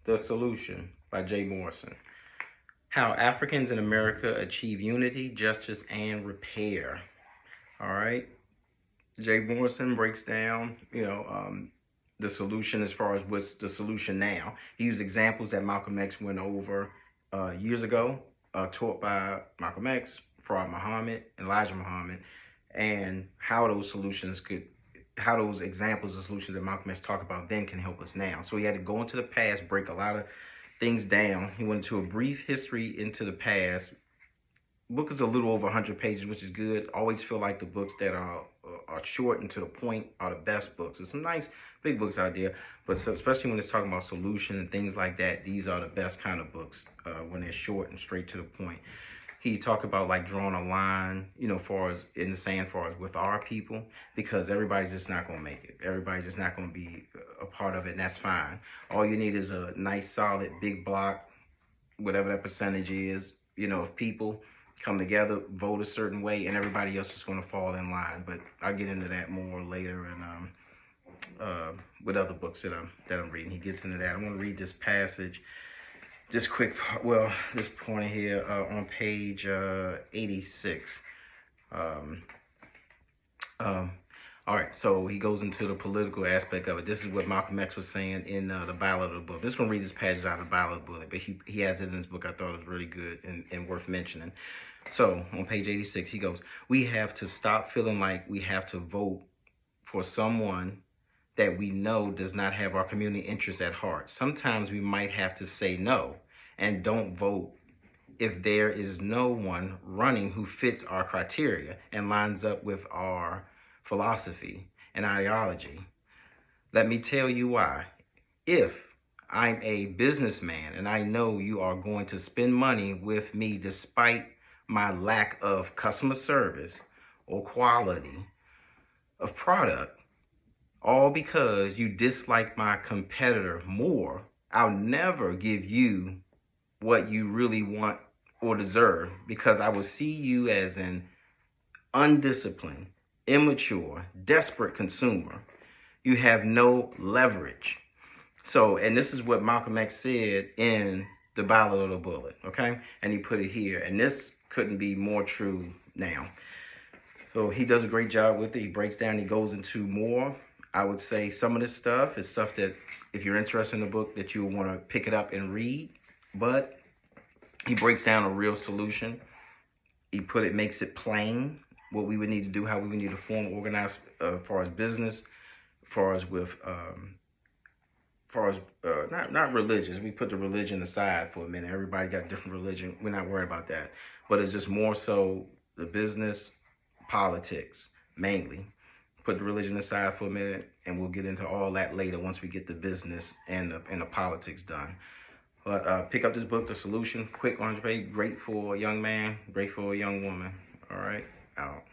The Solution by Morrison. How Africans in America Achieve Unity, Justice, and Repair. All right. Morrison breaks down, the solution as far as what's the solution now. He used examples that Malcolm X went over years ago, taught by Malcolm X, Farad Muhammad, Elijah Muhammad, and how those examples of solutions that Malcolm X talked about then can help us now. So he had to go into the past, break a lot of things down. He went into a brief history into the past. Book is a little over 100 pages, which is good. Always feel like the books that are short and to the point are the best books. There's some nice big books out there, but especially when it's talking about solution and things like that, these are the best kind of books when they're short and straight to the point. He talked about like drawing a line, far as in the sand, far as with our people, because everybody's just not going to make it. Everybody's just not going to be a part of it, and that's fine. All you need is a nice, solid, big block, whatever that percentage is, of people come together, vote a certain way, and everybody else is going to fall in line. But I'll get into that more later, and with other books that I'm reading, he gets into that. I want to read this passage, just quick. Well, this point here on page 86. All right, so he goes into the political aspect of it. This is what Malcolm X was saying in the Ballad of the Bullet. I'm just going to read this passage out of the Ballad of the Bullet, but he has it in his book. I thought it was really good and worth mentioning. So on page 86, he goes, "We have to stop feeling like we have to vote for someone that we know does not have our community interests at heart. Sometimes we might have to say no and don't vote if there is no one running who fits our criteria and lines up with our philosophy and ideology. Let me tell you why. If I'm a businessman and I know you are going to spend money with me despite my lack of customer service or quality of product, all because you dislike my competitor more, I'll never give you what you really want or deserve, because I will see you as an undisciplined, immature, desperate consumer. You have no leverage." So, and this is what Malcolm X said in the Ballad of the Bullet, okay? And he put it here, and this couldn't be more true now. So he does a great job with it. He breaks down, he goes into more. I would say some of this stuff is stuff that if you're interested in the book that you want to pick it up and read, but he breaks down a real solution. Makes it plain what we would need to do, how we would need to form, organize, as far as business, not religious. We put the religion aside for a minute. Everybody got different religion. We're not worried about that. But it's just more so the business, politics, mainly. Put the religion aside for a minute, and we'll get into all that later once we get the business and the politics done. But pick up this book, The Solution, quick 100 page, great for a young man, great for a young woman. All right, out.